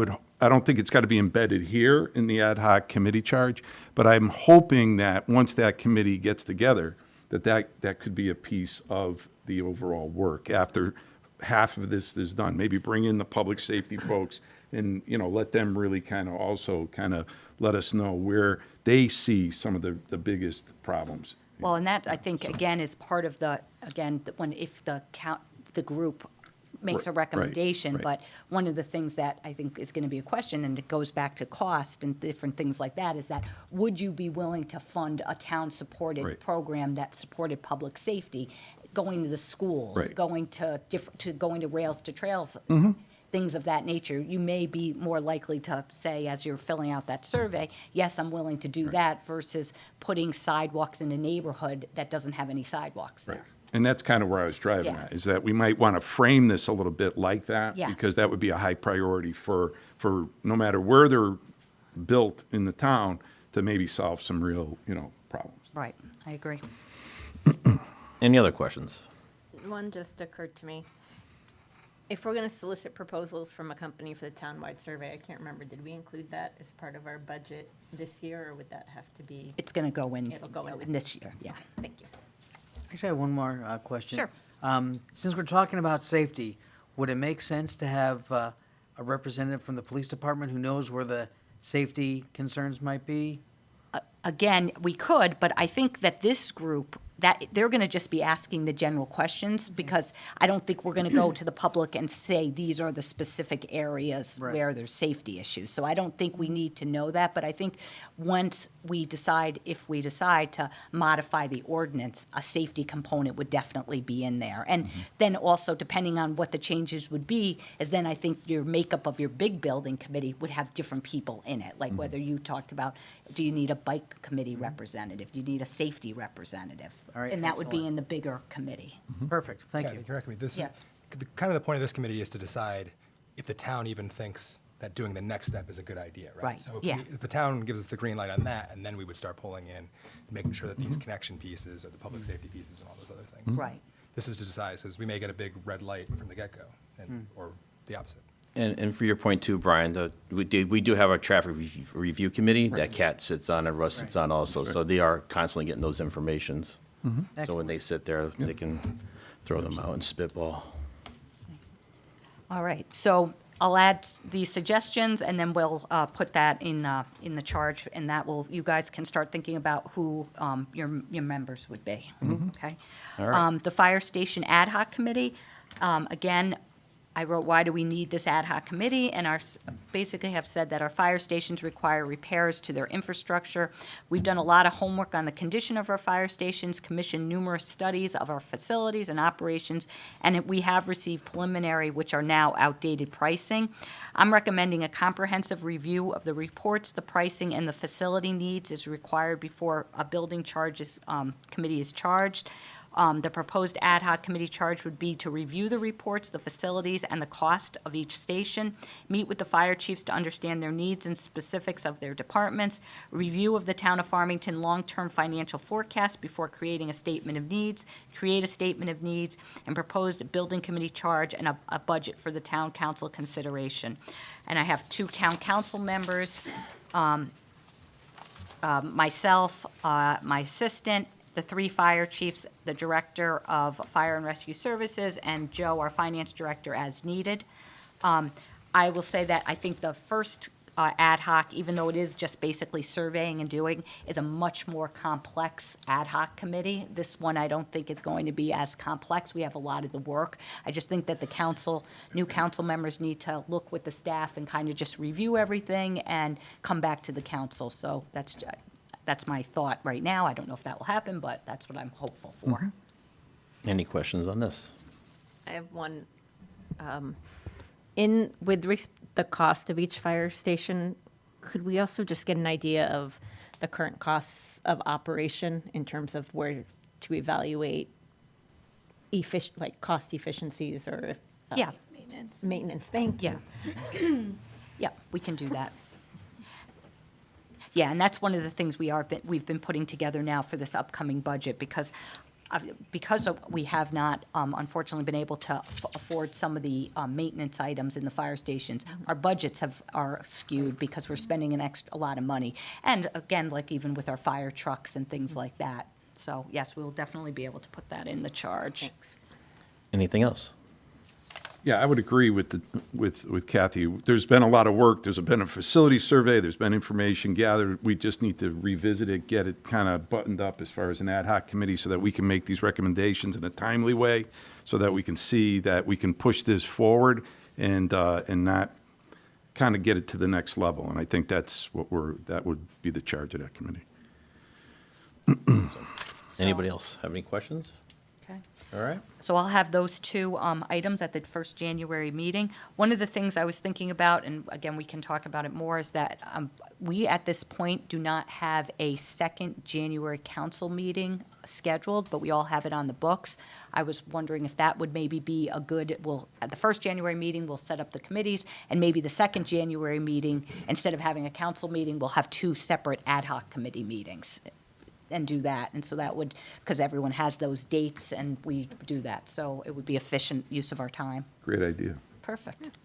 don't think it's got to be embedded here in the ad hoc committee charge, but I'm hoping that once that committee gets together, that could be a piece of the overall work after half of this is done. Maybe bring in the public safety folks and, let them really kind of let us know where they see some of the biggest problems. well, and that, I think, again, is part of if the group makes a Right, recommendation, right. but one of the things that I think is going to be a question, and it goes back to cost and different things like that, is that would you be willing to fund a town-supported Right. program that supported public safety, going to the schools, Right. going to Rails to Trails, things of that nature? You may be more likely to say, as you're filling out that survey, yes, I'm willing to do that, versus putting sidewalks in a neighborhood that doesn't have any sidewalks there. And that's kind of where I was driving Yeah. at, is that we might want to frame this a little bit like that. Yeah. Because that would be a high priority for no matter where they're built in the town, to maybe solve some real, problems. Right, I agree. Any other questions? One just occurred to me. If we're going to solicit proposals from a company for the townwide survey, I can't remember, did we include that as part of our budget this year, or would that have to be? It's going to go in, It'll go in in this year, yeah. Thank you. Actually, I have one more question. Sure. Since we're talking about safety, would it make sense to have a representative from the police department who knows where the safety concerns might be? Again, we could, but I think that this group, that they're going to just be asking the general questions, because I don't think we're going to go to the public and say these are the specific areas Right. where there's safety issues. So I don't think we need to know that, but I think once if we decide to modify the ordinance, a safety component would definitely be in there. And then also, depending on what the changes would be, is then I think your makeup of your big building committee would have different people in it, like whether you talked about, do you need a bike committee representative? Do you need a safety representative? All right, And that would be excellent. in the bigger committee. Perfect, thank Yeah, you. correct me. Yeah. Kind of the point of this committee is to decide if the town even thinks that doing the next step is a good idea, right? Right, So if yeah. if the town gives us the green light on that, and then we would start pulling in, and making sure that these connection pieces or the public safety pieces and all those other things. Right. This is to decide, says we may get a big red light from the get-go, or the opposite. And for your point too, Brian, we do have our traffic review committee that Kat sits on and Russ sits on also. So they are constantly getting those informations. So when Excellent. they sit there, they can throw them out and spitball. All right, so I'll add these suggestions, and then we'll put that in the charge, and that will, you guys can start thinking about who your members would be, okay? All right. The Fire Station Ad Hoc Committee, again, I wrote, why do we need this ad hoc committee? And basically have said that our fire stations require repairs to their infrastructure. We've done a lot of homework on the condition of our fire stations, commissioned numerous studies of our facilities and operations, and we have received preliminary, which are now outdated pricing. I'm recommending a comprehensive review of the reports, the pricing, and the facility needs is required before a building committee is charged. The proposed ad hoc committee charge would be to review the reports, the facilities, and the cost of each station, meet with the fire chiefs to understand their needs and specifics of their departments, review of the town of Farmington long-term financial forecast before creating a statement of needs, create a statement of needs, and propose a building committee charge and a budget for the town council consideration. And I have 2 town council members, myself, my assistant, the 3 fire chiefs, the director of fire and rescue services, and Joe, our finance director, as needed. I will say that I think the first ad hoc, even though it is just basically surveying and doing, is a much more complex ad hoc committee. This one I don't think is going to be as complex. We have a lot of the work. I just think that the new council members need to look with the staff and kind of just review everything and come back to the council. So that's my thought right now. I don't know if that will happen, but that's what I'm hopeful for. Any questions on this? I have one. The cost of each fire station, could we also just get an idea of the current costs of operation in terms of where to evaluate cost efficiencies or Yeah. maintenance? Thank you. Yeah. Yeah, we can do that. Yeah, and that's one of the things we've been putting together now for this upcoming budget, because we have not, unfortunately, been able to afford some of the maintenance items in the fire stations. Our budgets are skewed because we're spending a lot of money. And again, like even with our fire trucks and things like that. So yes, we'll definitely be able to put that in the charge. Thanks. Anything else? Yeah, I would agree with Kathy. There's been a lot of work. There's been a facility survey. There's been information gathered. We just need to revisit it, get it kind of buttoned up as far as an ad hoc committee so that we can make these recommendations in a timely way, so that we can see that we can push this forward and not kind of get it to the next level. And I think that would be the charge of that committee. Anybody else have any questions? Okay. All right. So I'll have those 2 items at the first January meeting. One of the things I was thinking about, and again, we can talk about it more, is that we at this point do not have a second January council meeting scheduled, but we all have it on the books. I was wondering if that would maybe be at the first January meeting, we'll set up the committees, and maybe the second January meeting, instead of having a council meeting, we'll have 2 separate ad hoc committee meetings. And do that, and so that would, because everyone has those dates, and we do that, so it would be efficient use of our time. Great idea. Perfect.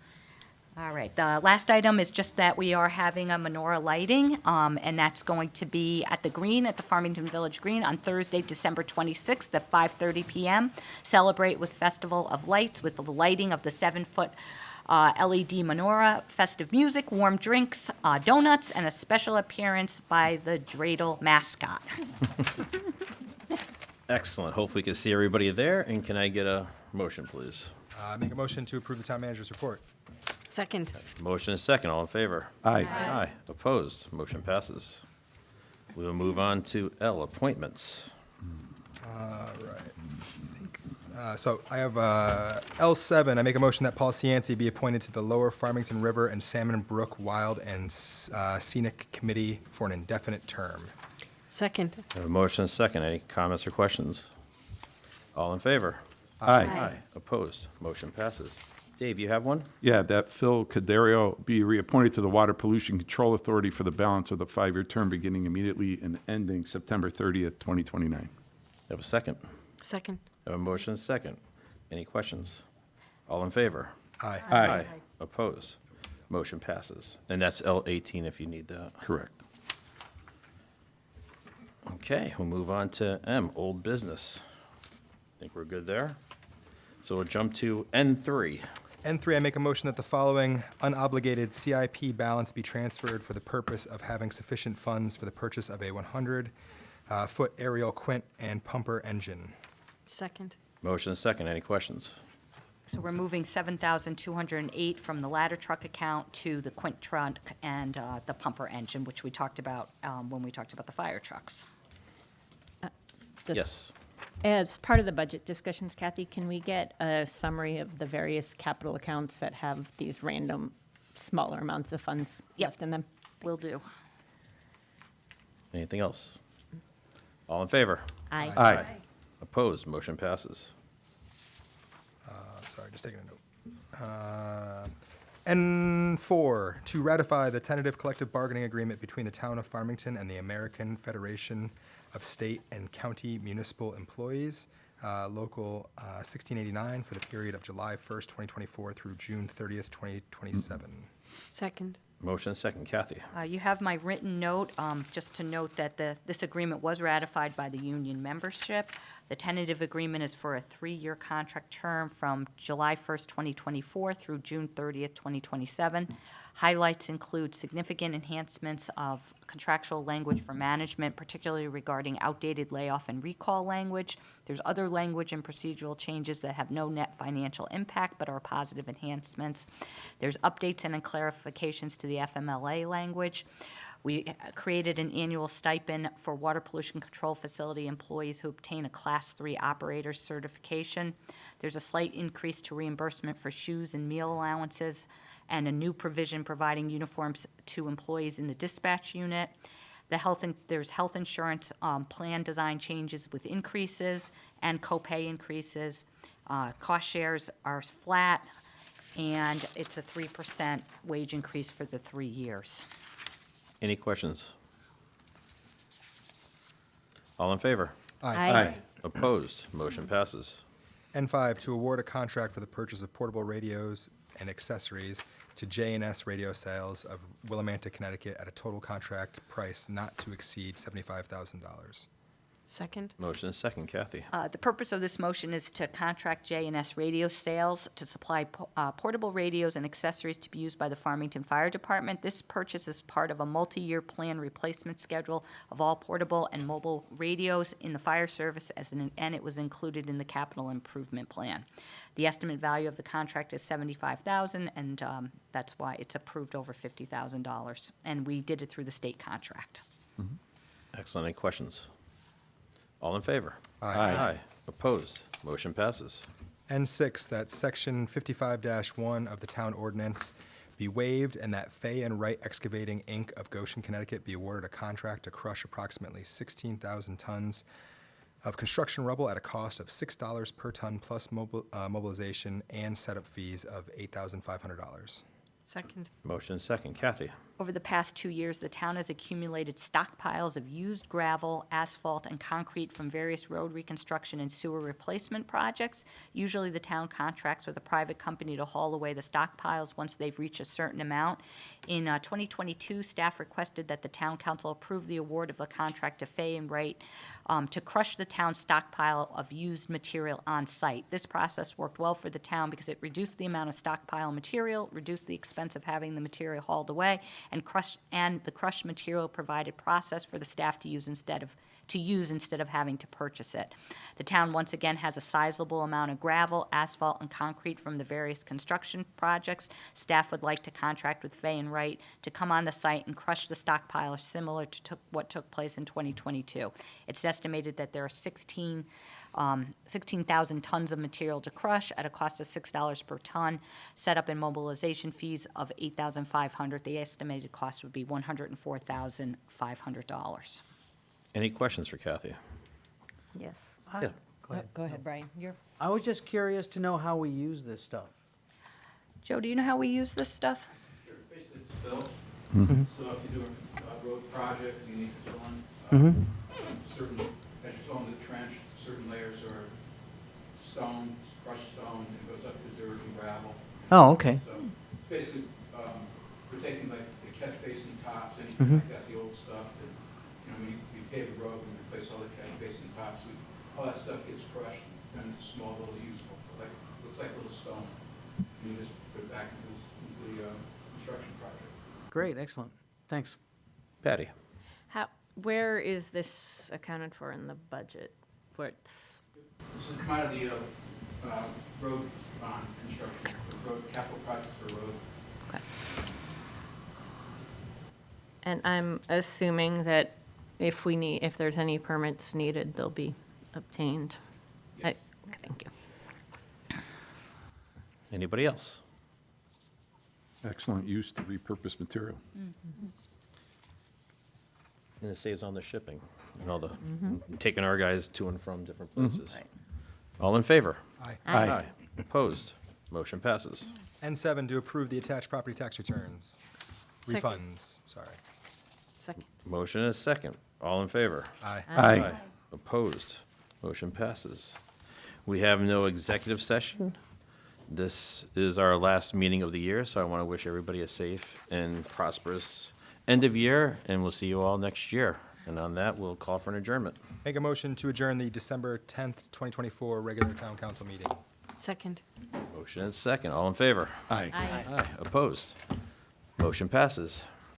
All right, the last item is just that we are having a menorah lighting, and that's going to be at the Green, at the Farmington Village Green, on Thursday, December 26th at 5:30 p.m. Celebrate with Festival of Lights with the lighting of the 7-foot LED menorah, festive music, warm drinks, donuts, and a special appearance by the Dreidel mascot. Excellent. Hopefully we can see everybody there. And can I get a motion, please? Make a motion to approve the town manager's report. Second. Motion is second. All in favor? Aye. Aye. Opposed? Motion passes. We will move on to L, appointments. So I have L7. I make a motion that Paul Cianci be appointed to the Lower Farmington River and Salmon Brook Wild and Scenic Committee for an indefinite term. Second. I have a motion is second. Any comments or questions? All in favor? Aye. Aye. Opposed? Motion passes. Dave, you have one? Yeah, that Phil Cadario be reappointed to the Water Pollution Control Authority for the balance of the 5-year term beginning immediately and ending September 30th, 2029. Have a second. Second. I have a motion is second. Any questions? All in favor? Aye. Aye. Opposed? Motion passes. And that's L18 if you need that. Correct. Okay, we'll move on to M, old business. Think we're good there? So we'll jump to N3. N3, I make a motion that the following unobligated CIP balance be transferred for the purpose of having sufficient funds for the purchase of a 100-foot aerial quint and pumper engine. Second. Motion is second. Any questions? So we're moving 7,208 from the ladder truck account to the Quint truck and the pumper engine, which we talked about when we talked about the fire trucks. Just Yes. As part of the budget discussions, Kathy, can we get a summary of the various capital accounts that have these random smaller amounts of funds Yep. left in them? Will do. Anything else? All in favor? Aye. Aye. Opposed? Motion passes. Sorry, just taking a note. N4, to ratify the tentative collective bargaining agreement between the Town of Farmington and the American Federation of State and County Municipal Employees, Local 1689, for the period of July 1st, 2024 through June 30th, 2027. Second. Motion second. Kathy? You have my written note, just to note that this agreement was ratified by the union membership. The tentative agreement is for a 3-year contract term from July 1st, 2024 through June 30th, 2027. Highlights include significant enhancements of contractual language for management, particularly regarding outdated layoff and recall language. There's other language and procedural changes that have no net financial impact but are positive enhancements. There's updates and clarifications to the FMLA language. We created an annual stipend for water pollution control facility employees who obtain a Class 3 operator certification. There's a slight increase to reimbursement for shoes and meal allowances, and a new provision providing uniforms to employees in the dispatch unit. There's health insurance plan design changes with increases and copay increases. Cost shares are flat, and it's a 3% wage increase for the 3 years. Any questions? All in favor? Aye. Opposed? Motion passes. N5, to award a contract for the purchase of portable radios and accessories to J&S Radio Sales of Willimantic, Connecticut, at a total contract price not to exceed $75,000. Second. Motion is second. Kathy? The purpose of this motion is to contract J&S Radio Sales to supply portable radios and accessories to be used by the Farmington Fire Department. This purchase is part of a multi-year plan replacement schedule of all portable and mobile radios in the fire service, and it was included in the capital improvement plan. The estimate value of the contract is $75,000, and that's why it's approved over $50,000. And we did it through the state contract. Excellent. Any questions? All in favor? Aye. Opposed? Motion passes. N6, that Section 55-1 of the town ordinance be waived and that Fay and Wright Excavating, Inc. of Goshen, Connecticut be awarded a contract to crush approximately 16,000 tons of construction rubble at a cost of $6 per ton plus mobilization and setup fees of $8,500. Second. Motion is second. Kathy? Over the past 2 years, the town has accumulated stockpiles of used gravel, asphalt, and concrete from various road reconstruction and sewer replacement projects. Usually, the town contracts with a private company to haul away the stockpiles once they've reached a certain amount. In 2022, staff requested that the town council approve the award of a contract to Fay and Wright to crush the town's stockpile of used material on site. This process worked well for the town because it reduced the amount of stockpile material, reduced the expense of having the material hauled away, and the crushed material provided process for the staff to use instead of having to purchase it. The town once again has a sizable amount of gravel, asphalt, and concrete from the various construction projects. Staff would like to contract with Fay and Wright to come on the site and crush the stockpile similar to what took place in 2022. It's estimated that there are 16,000 tons of material to crush at a cost of $6 per ton, setup and mobilization fees of $8,500. The estimated cost would be $104,500. Any questions for Kathy? Yes. Yeah. Go ahead, Brian. I was just curious to know how we use this stuff. Joe, do you know how we use this stuff? Sure, basically it's fill. So if you do a road project, you need to fill in certain, as you fill in the trench, certain layers are stone, crushed stone, and it goes up to dirt and gravel. Oh, okay. So it's basically, we're taking like the catch basin tops, anything like that, the old stuff that, when you pave a road, we replace all the catch basin tops, all that stuff gets crushed and into small little usable, looks like little stone. And you just put it back into the construction project. Great, excellent. Thanks. Patty? Where is this accounted for in the budget? This will come out of the road bond construction, for road, capital projects for road. Okay. And I'm assuming that if there's any permits needed, they'll be obtained. Okay, thank you. Anybody else? Excellent use to repurpose material. And it saves on the shipping and all the, taking our guys to and from different places. All in favor? Aye. Aye. Opposed? Motion passes. N7, to approve the attached property tax returns. Second. Refunds, sorry. Second. Motion is second. All in favor? Aye. Aye. Opposed? Motion passes. We have no executive session. This is our last meeting of the year, so I want to wish everybody a safe and prosperous end of year, and we'll see you all next year. And on that, we'll call for an adjournment. Make a motion to adjourn the December 10th, 2024 regular town council meeting. Second. Motion is second. All in favor? Aye. Aye. Opposed? Motion passes.